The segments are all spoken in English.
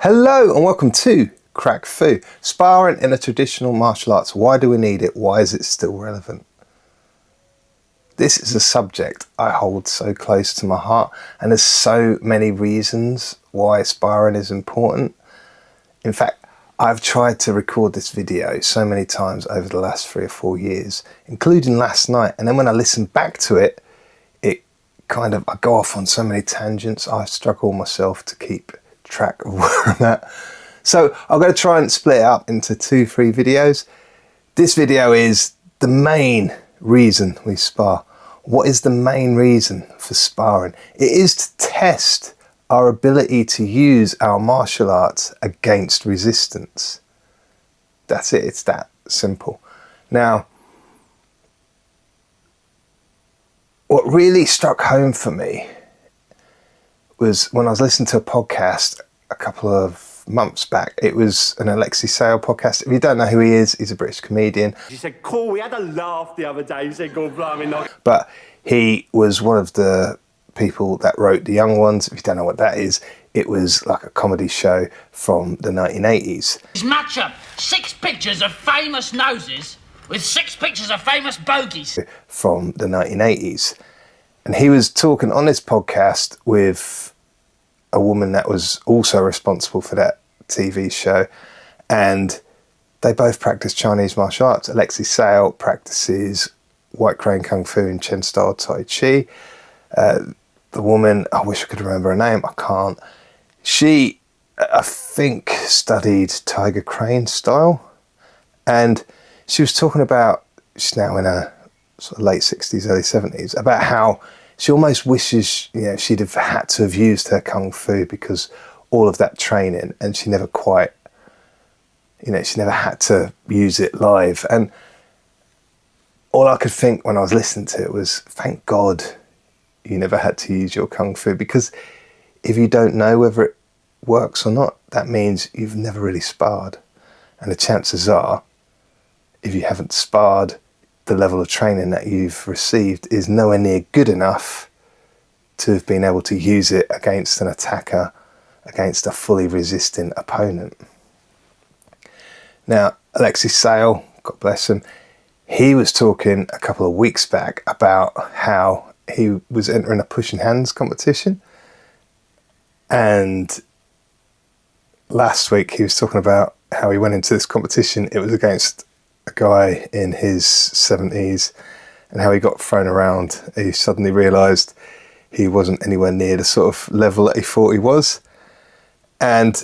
Hello and welcome to Crack Fu. Sparring in a traditional martial arts. Why do we need it? Why is it still relevant? This is a subject I hold so close to my heart, and there's so many reasons why sparring is important. In fact, I've tried to record this video so many times over the last 3 or 4 years, including last night, and then when I listen back to it, I go off on so many tangents. I struggle myself to keep track of where I'm at. So I'm going to try and split it up into 2-3 videos. This video is the main reason we spar. What is the main reason for sparring? It is to test our ability to use our martial arts against resistance. That's it, it's that simple. Now, what really struck home for me was when I was listening to a podcast a couple of months back. It was an Alexei Sale podcast. If you don't know who he is, he's a British comedian. He said, cool, we had a laugh the other day. He said, go blimey, not. But he was one of the people that wrote The Young Ones. If you don't know what that is, it was like a comedy show from the 1980s. Match up 6 pictures of famous noses with 6 pictures of famous bogies. From the 1980s. And he was talking on this podcast with a woman that was also responsible for that TV show. And they both practice Chinese martial arts. Alexei Sale practices White Crane Kung Fu and Chen style Tai Chi. The woman, I wish I could remember her name, I can't. She, I think, studied Tiger Crane style. And she was talking about, she's now in her sort of late 60s, early 70s, about how she almost wishes, she'd have had to have used her Kung Fu because all of that training, and she never quite, she never had to use it live. And all I could think when I was listening to it was, thank God you never had to use your Kung Fu, because if you don't know whether it works or not, that means you've never really sparred. And the chances are, if you haven't sparred, the level of training that you've received is nowhere near good enough to have been able to use it against an attacker, against a fully resisting opponent. Now, Alexei Sale, God bless him, he was talking a couple of weeks back about how he was entering a pushing hands competition. And last week he was talking about how he went into this competition. It was against a guy in his 70s, and how he got thrown around. He suddenly realised he wasn't anywhere near the sort of level that he thought he was. And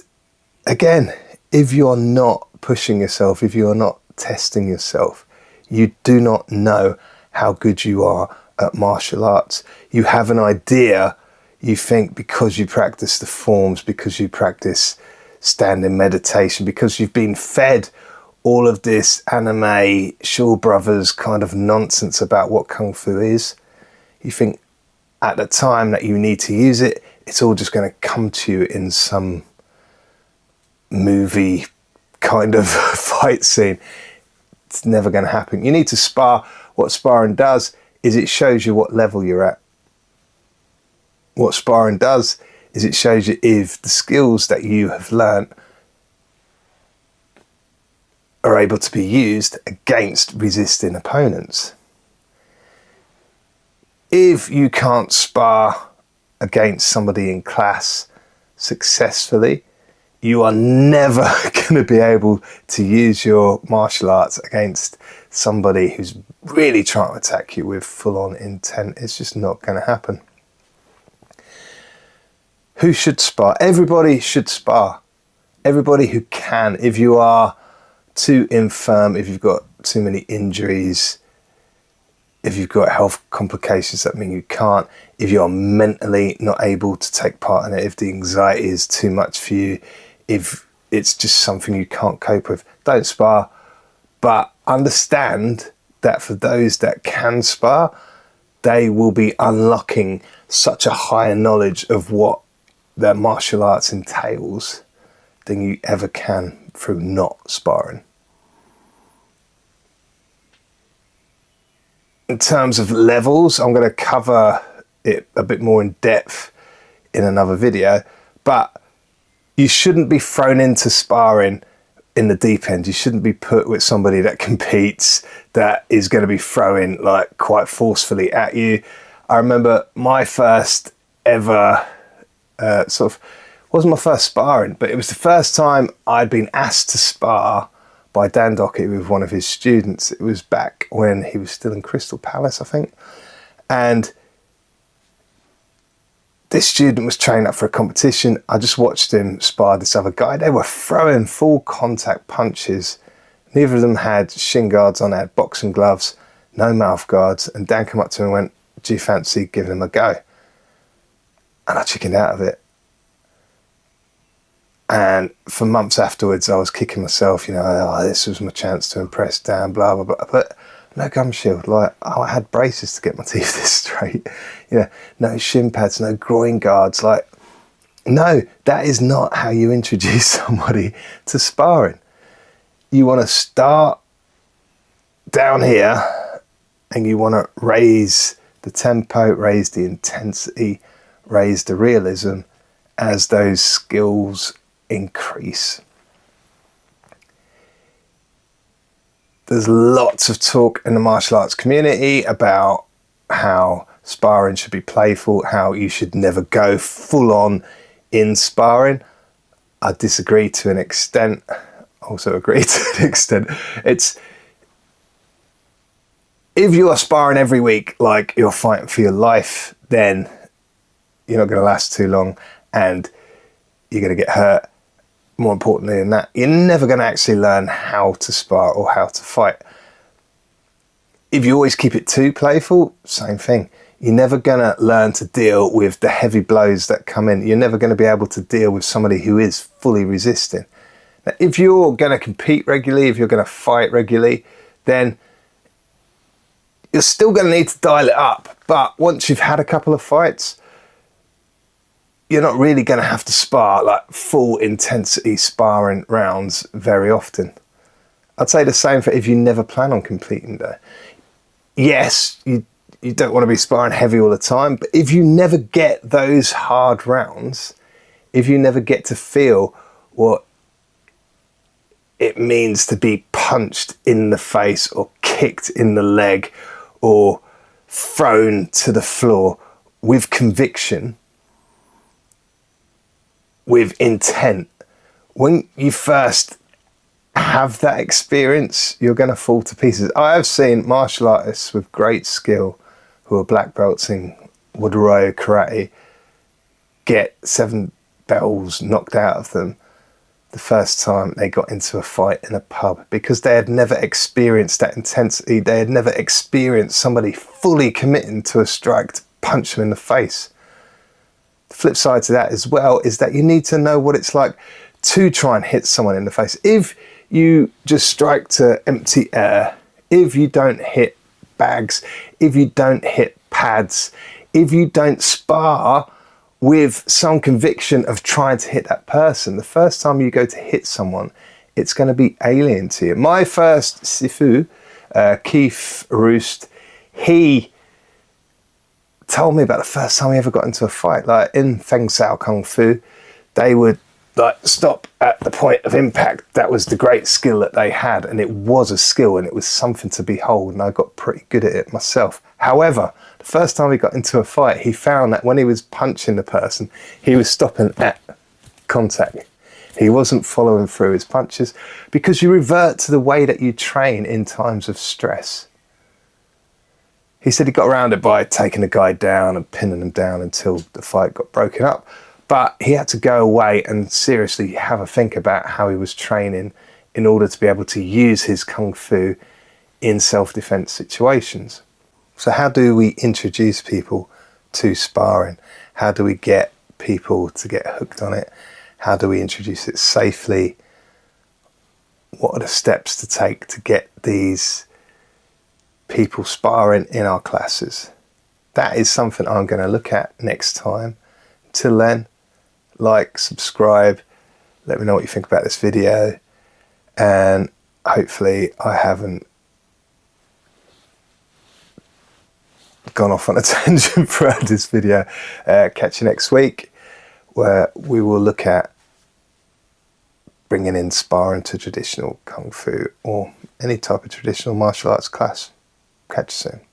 again, if you're not pushing yourself, if you're not testing yourself, you do not know how good you are at martial arts. You have an idea, you think, because you practice the forms, because you practice standing meditation, because you've been fed all of this anime, Shaw Brothers kind of nonsense about what Kung Fu is. You think at the time that you need to use it, it's all just going to come to you in some movie kind of fight scene. It's never going to happen. You need to spar. What sparring does is it shows you what level you're at. What sparring does is it shows you if the skills that you have learnt are able to be used against resisting opponents. If you can't spar against somebody in class successfully, you are never going to be able to use your martial arts against somebody who's really trying to attack you with full-on intent. It's just not going to happen. Who should spar? Everybody should spar. Everybody who can. If you are too infirm, if you've got too many injuries, if you've got health complications that mean you can't, if you're mentally not able to take part in it, if the anxiety is too much for you, if it's just something you can't cope with, don't spar. But understand that for those that can spar, they will be unlocking such a higher knowledge of what their martial arts entails than you ever can through not sparring. In terms of levels, I'm going to cover it a bit more in depth in another video, but you shouldn't be thrown into sparring in the deep end. You shouldn't be put with somebody that competes, that is going to be throwing like quite forcefully at you. I remember my first ever wasn't my first sparring, but it was the first time I'd been asked to spar by Dan Dockett with one of his students. It was back when he was still in Crystal Palace, I think. And this student was training up for a competition. I just watched him spar this other guy. They were throwing full contact punches. Neither of them had shin guards on, they had boxing gloves, no mouth guards. And Dan came up to me and went, "Do you fancy giving him a go?" And I chickened out of it. And for months afterwards, I was kicking myself, this was my chance to impress Dan, blah, blah, blah. But no gum shield. Like, I had braces to get my teeth this straight. No shin pads, no groin guards. Like, no, that is not how you introduce somebody to sparring. You want to start down here and you want to raise the tempo, raise the intensity, raise the realism as those skills increase. There's lots of talk in the martial arts community about how sparring should be playful, how you should never go full on in sparring. I disagree to an extent, also agree to an extent. It's, if you are sparring every week like you're fighting for your life, then you're not going to last too long and you're going to get hurt. More importantly than that, you're never going to actually learn how to spar or how to fight. If you always keep it too playful, same thing. You're never going to learn to deal with the heavy blows that come in. You're never going to be able to deal with somebody who is fully resisting. Now, if you're going to compete regularly, if you're going to fight regularly, then you're still going to need to dial it up. But once you've had a couple of fights, you're not really going to have to spar like full intensity sparring rounds very often. I'd say the same for if you never plan on competing though. Yes, you don't want to be sparring heavy all the time, but if you never get those hard rounds, if you never get to feel what it means to be punched in the face or kicked in the leg or thrown to the floor with conviction, with intent, when you first have that experience, you're going to fall to pieces. I have seen martial artists with great skill who are black belts in Wado karate get 7 bells knocked out of them the first time they got into a fight in a pub, because they had never experienced that intensity. They had never experienced somebody fully committing to a strike to punch them in the face. The flip side to that as well is that you need to know what it's like to try and hit someone in the face. If you just strike to empty air, if you don't hit bags, if you don't hit pads, if you don't spar with some conviction of trying to hit that person, the first time you go to hit someone, it's going to be alien to you. My first Sifu, Keith Roost, he told me about the first time he ever got into a fight. Like in Feng Sao Kung Fu, they would like stop at the point of impact. That was the great skill that they had, and it was a skill and it was something to behold, and I got pretty good at it myself. However, the first time he got into a fight, he found that when he was punching the person, he was stopping at contact. He wasn't following through his punches, because you revert to the way that you train in times of stress. He said he got around it by taking the guy down and pinning him down until the fight got broken up. But he had to go away and seriously have a think about how he was training in order to be able to use his Kung Fu in self-defense situations. So how do we introduce people to sparring? How do we get people to get hooked on it? How do we introduce it safely? What are the steps to take to get these people sparring in our classes? That is something I'm going to look at next time. Till then, like, subscribe, let me know what you think about this video, and hopefully I haven't gone off on a tangent throughout this video. Catch you next week, where we will look at bringing in sparring to traditional kung fu or any type of traditional martial arts class. Catch you soon.